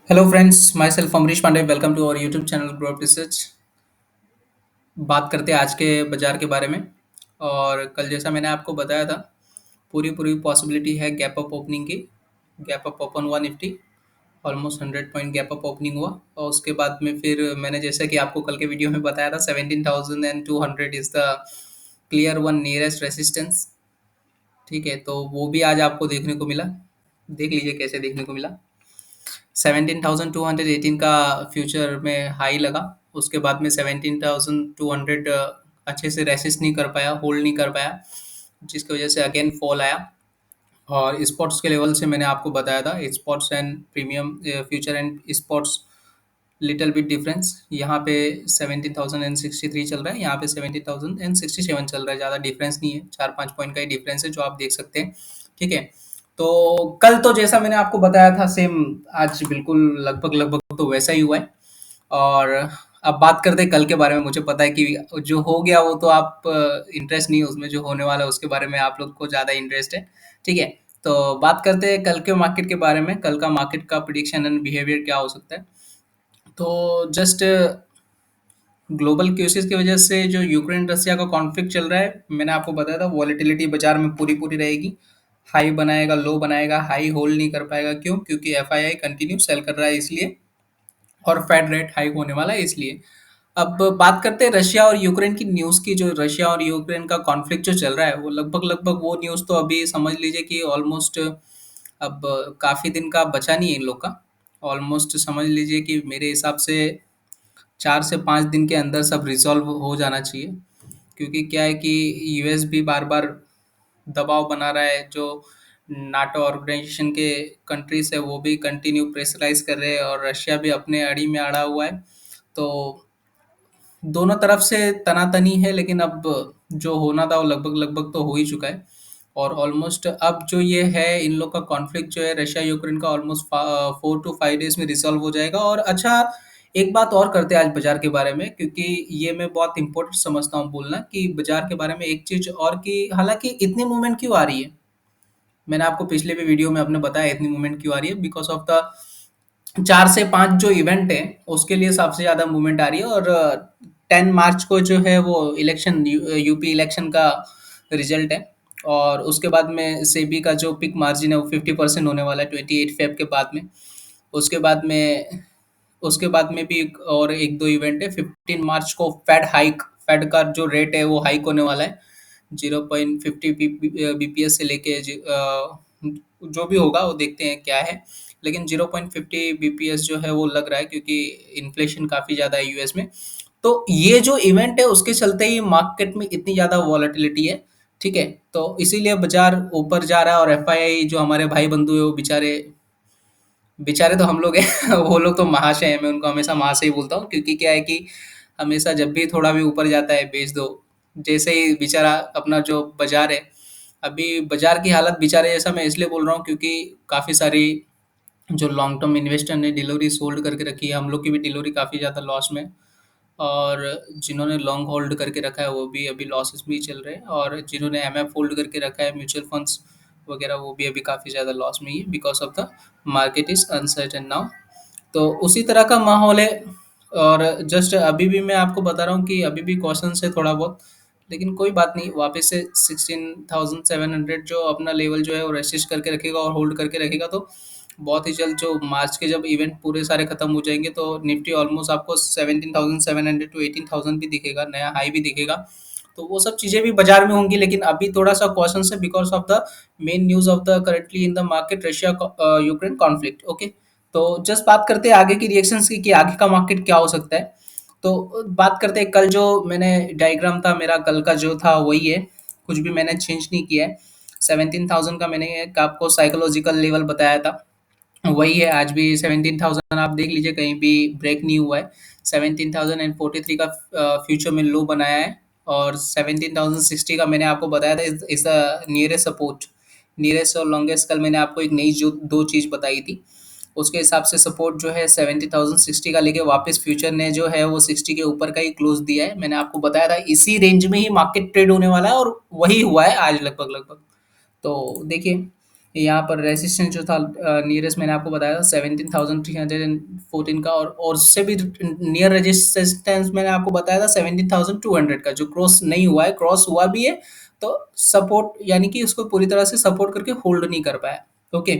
Hello friends, myself Amrish Pandey. Welcome to our YouTube channel grow up research. बात करते हैं आज के बाजार के बारे में। और कल जैसा मैंने आपको बताया था, पूरी पूरी पॉसिबिलिटी है गैप अप ओपनिंग की। गैप अप ओपन हुआ Nifty, almost 100 point gap up opening हुआ। और उसके बाद में फिर मैंने जैसा कि आपको कल के वीडियो में बताया था, 17,200 is the clear one nearest resistance. ठीक है, तो वो भी आज आपको देखने को मिला। देख लीजिए कैसे देखने को मिला। 17,218 का फ्यूचर में हाई लगा। उसके बाद में 17,200 अच्छे से रेसिस्ट नहीं कर पाया, होल्ड नहीं कर पाया, जिसकी वजह से अगेन फॉल आया। और स्पॉट्स के लेवल से मैंने आपको बताया था, spots and premium future and spots little bit difference. यहाँ पे 17,063 चल रहा है, यहाँ पे 17,067 चल रहा है। ज़्यादा डिफरेंस नहीं है, 4-5 पॉइंट का ही डिफरेंस है जो आप देख सकते हैं। ठीक है, तो कल तो जैसा मैंने आपको बताया था सेम, आज बिल्कुल लगभग लगभग तो वैसा ही हुआ है। और अब बात करते हैं कल के बारे में। मुझे पता है कि जो हो गया वो तो आप इंटरेस्ट नहीं है उसमें, जो होने वाला है उसके बारे में आप लोग को ज़्यादा इंटरेस्ट है। ठीक है, तो बात करते हैं कल के मार्केट के बारे में। कल का मार्केट का प्रिडिक्शन एंड बिहेवियर क्या हो सकता है। तो जस्ट ग्लोबल केसेस की वजह से जो यूक्रेन रसिया का कॉन्फ्लिक्ट चल रहा है, मैंने आपको बताया था वॉलेटिलिटी बाजार में पूरी पूरी रहेगी। हाई बनाएगा, लो बनाएगा, हाई होल्ड नहीं कर पाएगा। क्यों? क्योंकि एफआईआई कंटिन्यू सेल कर रहा है इसलिए, और फेड रेट हाइक होने वाला है इसलिए। अब बात करते हैं रशिया और यूक्रेन की न्यूज़ की। जो रशिया और यूक्रेन का कॉन्फ्लिक्ट जो चल रहा है, वो लगभग लगभग वो न्यूज़ तो अभी समझ लीजिए कि ऑलमोस्ट अब काफ़ी दिन का बचा नहीं है इन लोग का। ऑलमोस्ट समझ लीजिए कि मेरे हिसाब से 4 से 5 दिन के अंदर सब रिजॉल्व हो जाना चाहिए। क्योंकि क्या है कि यूएस भी बार बार दबाव बना रहा है। जो नाटो ऑर्गेनाइजेशन के कंट्रीज है वो भी कंटिन्यू प्रेशराइज कर रहे हैं, और रशिया भी अपने अड़ी में अड़ा हुआ है। तो दोनों तरफ से तनातनी है, लेकिन अब जो होना था वो लगभग लगभग तो हो ही चुका है। और ऑलमोस्ट अब जो ये है इन लोग का कॉन्फ्लिक्ट जो है रशिया यूक्रेन का, ऑलमोस्ट 4 to 5 डेज में रिजॉल्व हो जाएगा। और अच्छा, एक बात और करते हैं आज बाजार के बारे में, क्योंकि ये मैं बहुत इंपॉर्टेंट समझता हूँ बोलना कि बाजार के बारे में एक चीज और, कि हालांकि इतनी मूवमेंट क्यों आ रही है। मैंने आपको पिछले भी वीडियो में आपने बताया इतनी मूवमेंट क्यों आ रही है। बिकॉज ऑफ द 4 से 5 जो इवेंट है उसके लिए सबसे ज्यादा मूवमेंट आ रही है। और 10 मार्च को जो है वो इलेक्शन, यूपी इलेक्शन का रिजल्ट है। और उसके बाद में सेबी का जो पिक मार्जिन है वो 50% होने वाला है 28 फेब के बाद में। उसके बाद में उसके बाद में भी और एक दो इवेंट है। 15 मार्च को फेड का जो रेट है वो हाइक होने वाला है। 0.50 बीपीएस से लेके जो भी होगा वो देखते हैं क्या है। लेकिन 0.50 बीपीएस जो है वो लग रहा है, क्योंकि इन्फ्लेशन काफ़ी ज़्यादा है यूएस में। तो ये जो इवेंट है उसके चलते ही मार्केट में इतनी ज़्यादा वॉलेटिलिटी है। ठीक है, तो इसीलिए बाजार ऊपर जा रहा है। और एफआईआई जो हमारे भाई बंधु है वो बेचारे बेचारे तो हम लोग हैं वो लोग तो महाशय हैं। मैं उनको हमेशा महाशय ही बोलता हूँ, क्योंकि क्या है कि हमेशा जब भी थोड़ा भी ऊपर जाता है बेच दो। जैसे ही बेचारा अपना जो बाजार है, अभी बाजार की हालत बेचारे जैसा मैं इसलिए बोल रहा हूँ क्योंकि काफ़ी सारी जो लॉन्ग टर्म इन्वेस्टर ने डिलीवरी होल्ड करके रखी है। हम लोग की भी डिलीवरी काफ़ी ज़्यादा लॉस में है। और जिन्होंने लॉन्ग होल्ड करके रखा है वो भी अभी लॉसेस में ही चल रहे हैं। और जिन्होंने एमएफ होल्ड करके रखा है, म्यूचुअल फंड्स वगैरह, वो भी अभी काफ़ी ज़्यादा लॉस में ही है, because of the market is uncertain now. तो उसी तरह का माहौल है। और जस्ट अभी भी मैं आपको बता रहा हूँ कि अभी भी कॉशन है थोड़ा बहुत। लेकिन कोई बात नहीं, वापस से 16,700 जो अपना लेवल जो है वो रेसिस्ट करके रखेगा और होल्ड करके रखेगा, तो बहुत ही जल्द जो मार्च के जब इवेंट पूरे सारे खत्म हो जाएंगे तो निफ्टी ऑलमोस्ट आपको 17,700 टू 18,000 भी दिखेगा, नया हाई भी दिखेगा। तो वो सब चीज़ें भी बाजार में होंगी, लेकिन अभी थोड़ा सा कॉशन है because of the main news of the currently in the market, Russia Ukraine conflict. Okay, तो जस्ट बात करते हैं आगे की रिएक्शंस की कि आगे का मार्केट क्या हो सकता है। तो बात करते हैं कल जो मैंने डायग्राम था मेरा कल का जो था वही है, कुछ भी मैंने चेंज नहीं किया है। 17,000 का मैंने एक आपको साइकोलॉजिकल लेवल बताया था, वही है आज भी। 17,000 आप देख लीजिए, कहीं भी ब्रेक नहीं हुआ है। 17,043 का फ्यूचर में लो बनाया है। और 17,060 का मैंने आपको बताया था इस नियरेस्ट सपोर्ट। नियरेस्ट और लॉन्गेस्ट कल मैंने आपको एक नई जो दो चीज़ बताई थी, उसके हिसाब से सपोर्ट जो है 70,060 का लेके वापस फ्यूचर ने जो है वो 60 के ऊपर का ही क्लोज दिया है। मैंने आपको बताया था इसी रेंज में ही मार्केट ट्रेड होने वाला है, और वही हुआ है आज लगभग लगभग। तो देखिए, यहाँ पर रेजिस्टेंस जो था नियरेस्ट मैंने आपको बताया था 17,314 का, और उससे भी नियर रेजिस्टेंस मैंने आपको बताया था 17,200 का, जो क्रॉस नहीं हुआ है, क्रॉस हुआ भी है तो सपोर्ट यानी कि उसको पूरी तरह से सपोर्ट करके होल्ड नहीं कर पाया। ओके,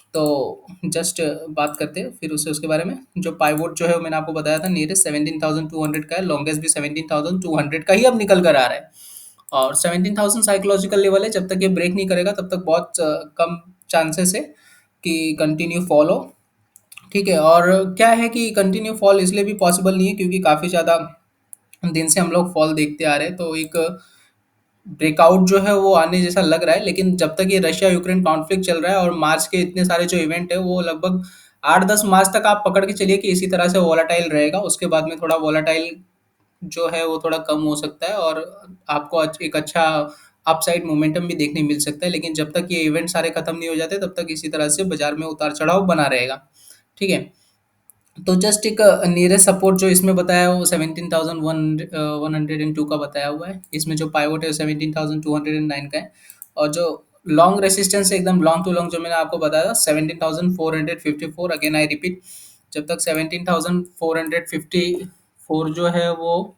तो जस्ट बात करते हैं फिर उससे उसके बारे में। जो पाइवोट जो है वो मैंने आपको बताया था नियरेस्ट 17,200 का है, लॉन्गेस्ट भी 17,200 का ही अब निकल कर आ रहा है। और 17,000 साइकोलॉजिकल लेवल है, जब तक ये ब्रेक नहीं करेगा तब तक बहुत कम चांसेस है कि कंटिन्यू फॉल हो। ठीक है, और क्या है कि कंटिन्यू फॉल इसलिए भी पॉसिबल नहीं है क्योंकि काफ़ी ज़्यादा दिन से हम लोग फॉल देखते आ रहे हैं, तो एक ब्रेकआउट जो है वो आने जैसा लग रहा है। लेकिन जब तक ये रशिया यूक्रेन कॉन्फ्लिक्ट चल रहा है और मार्च के इतने सारे जो इवेंट है वो लगभग 8-10 मार्च तक आप पकड़ के चलिए कि इसी तरह से वॉलाटाइल रहेगा। उसके बाद में थोड़ा वॉलाटाइल जो है वो थोड़ा कम हो सकता है और आपको एक अच्छा अपसाइड मोमेंटम भी देखने मिल सकता है। लेकिन जब तक ये इवेंट सारे खत्म नहीं हो जाते तब तक इसी तरह से बाजार में उतार चढ़ाव बना रहेगा। ठीक है, तो जस्ट एक नियरेस्ट सपोर्ट जो इसमें बताया है वो 17,102 का बताया हुआ है। इसमें जो पाइवोट है 17,209 का है। और जो लॉन्ग रेसिस्टेंस है एकदम लॉन्ग टू लॉन्ग जो मैंने आपको बताया था 17,454, अगेन आई रिपीट, जब तक 17,454 जो है वो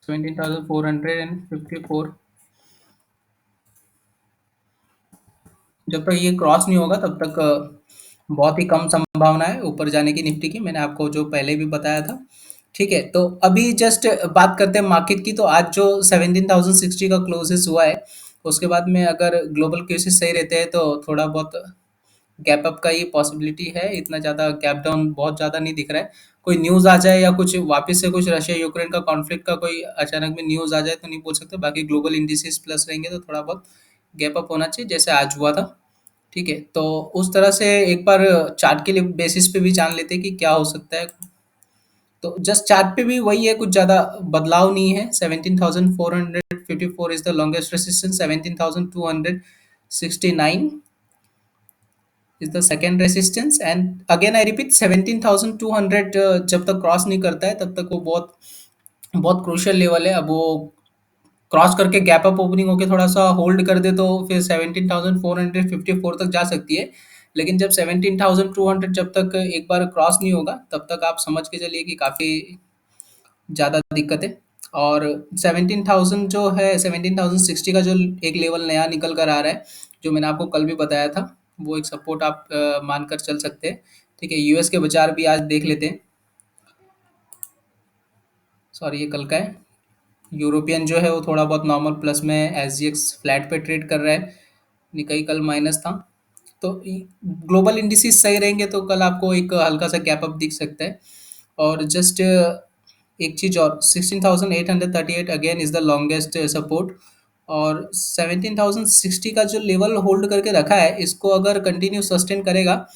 17,454 जब तक ये क्रॉस नहीं होगा तब तक बहुत ही कम संभावना है ऊपर जाने की निफ्टी की, मैंने आपको जो पहले भी बताया था। ठीक है, तो अभी जस्ट बात करते हैं मार्केट की। तो आज जो 17,060 का क्लोजेस हुआ है, उसके बाद में अगर ग्लोबल केसेस सही रहते हैं तो थोड़ा बहुत गैप अप का ये पॉसिबिलिटी है। इतना ज़्यादा गैप डाउन बहुत ज़्यादा नहीं दिख रहा है। कोई न्यूज़ आ जाए या कुछ वापस से कुछ रशिया यूक्रेन का कॉन्फ्लिक्ट का कोई अचानक में न्यूज़ आ जाए तो नहीं बोल सकते। बाकी ग्लोबल इंडिसेस प्लस रहेंगे तो थोड़ा बहुत गैप अप होना चाहिए जैसे आज हुआ था। ठीक है, तो उस तरह से एक बार चार्ट के लिए बेसिस पे भी जान लेते हैं कि क्या हो सकता है। तो जस्ट चार्ट पे भी वही है, कुछ ज़्यादा बदलाव नहीं है। 17,454 is the longest resistance, 17,269 is the second resistance, and again I repeat 17,200 जब तक क्रॉस नहीं करता है तब तक वो बहुत बहुत क्रूशियल लेवल है। अब वो क्रॉस करके गैप अप ओपनिंग होके थोड़ा सा होल्ड कर दे तो फिर 17,454 तक जा सकती है। लेकिन जब 17,200 जब तक एक बार क्रॉस नहीं होगा तब तक आप समझ के चलिए कि काफ़ी ज़्यादा दिक्कत है। और 17,000 जो है 17,060 का जो एक लेवल नया निकल कर आ रहा है, जो मैंने आपको कल भी बताया था, वो एक सपोर्ट आप मानकर चल सकते हैं। ठीक है, यूएस के बाजार भी आज देख लेते हैं। सॉरी, ये कल का है। यूरोपियन जो है वो थोड़ा बहुत नॉर्मल प्लस में, एसजीएक्स फ्लैट पे ट्रेड कर रहा है, निकाई कल माइनस था। तो ग्लोबल इंडिसेस सही रहेंगे तो कल आपको एक हल्का सा गैप अप दिख सकता है। और जस्ट एक चीज़ और, 16,838 again is the longest support. और 17,060 का जो लेवल होल्ड करके रखा है इसको अगर कंटिन्यू सस्टेन करेगा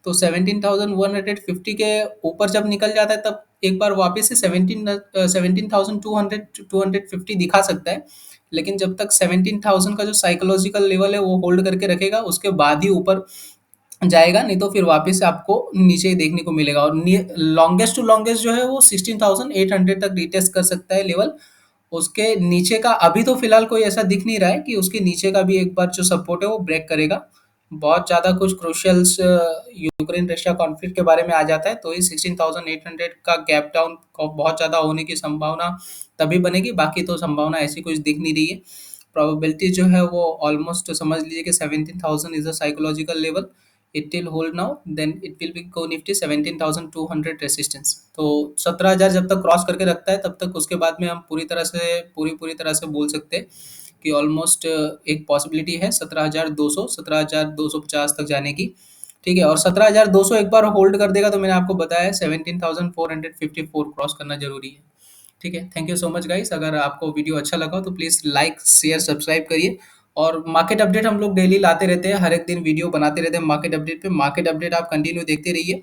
तो 17,150 के ऊपर जब निकल जाता है तब एक बार वापस से 17,200 250 दिखा सकता है। लेकिन जब तक 17,000 का जो साइकोलॉजिकल लेवल है वो होल्ड करके रखेगा उसके बाद ही ऊपर जाएगा, नहीं तो फिर वापस से आपको नीचे ही देखने को मिलेगा। और लॉन्गेस्ट टू लॉन्गेस्ट जो है वो 16,800 तक रिटेस्ट कर सकता है लेवल। उसके नीचे का अभी तो फिलहाल कोई ऐसा दिख नहीं रहा है कि उसके नीचे का भी एक बार जो सपोर्ट है वो ब्रेक करेगा। बहुत ज़्यादा कुछ क्रूशियल्स यूक्रेन रशिया कॉन्फ्लिक्ट के बारे में आ जाता है तो ही 16,800 का गैप डाउन बहुत ज़्यादा होने की संभावना तभी बनेगी, बाकी तो संभावना ऐसी कुछ दिख नहीं रही है। प्रोबेबिलिटी जो है वो ऑलमोस्ट समझ लीजिए कि 17,000 is a psychological level. It will hold now, then it will be go Nifty 17,200 resistance. तो 17,000 जब तक क्रॉस करके रखता है तब तक उसके बाद में हम पूरी तरह से बोल सकते हैं कि ऑलमोस्ट एक पॉसिबिलिटी है 17,200 17,250 तक जाने की। ठीक है, और 17,200 एक बार होल्ड कर देगा तो मैंने आपको बताया 17,454 क्रॉस करना जरूरी है। ठीक है, thank you so much guys. अगर आपको वीडियो अच्छा लगा हो तो प्लीज़ लाइक शेयर सब्सक्राइब करिए। और मार्केट अपडेट हम लोग डेली लाते रहते हैं, हर एक दिन वीडियो बनाते रहते हैं मार्केट अपडेट पे। मार्केट अपडेट आप कंटिन्यू देखते रहिए,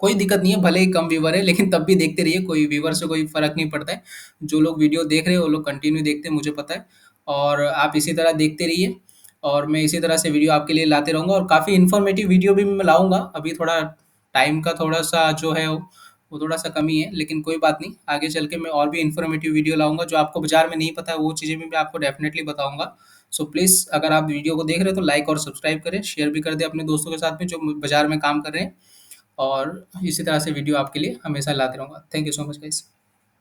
कोई दिक्कत नहीं है, भले ही कम व्यूवर है लेकिन तब भी देखते रहिए, कोई व्यूवर से कोई फ़र्क नहीं पड़ता है। जो लोग वीडियो देख रहे हैं वो लोग कंटिन्यू देखते हैं, मुझे पता है। और आप इसी तरह देखते रहिए और मैं इसी तरह से वीडियो आपके लिए लाते रहूँगा और काफ़ी इन्फॉर्मेटिव वीडियो भी मैं लाऊँगा। अभी थोड़ा टाइम का थोड़ा-सा जो है वो थोड़ा-सा कमी है, लेकिन कोई बात नहीं, आगे चल के मैं और भी इन्फॉर्मेटिव वीडियो लाऊँगा। जो आपको बाज़ार में नहीं पता है वो चीज़ें भी मैं आपको डेफ़िनेटली बताऊँगा। सो प्लीज़ अगर आप वीडियो को देख रहे हो तो लाइक और सब्सक्राइब करें, शेयर भी कर दें अपने दोस्तों के साथ में जो बाज़ार में काम कर रहे हैं और इसी तरह से वीडियो आपके लिए हमेशा लाते रहूँगा। Thank you so much guys.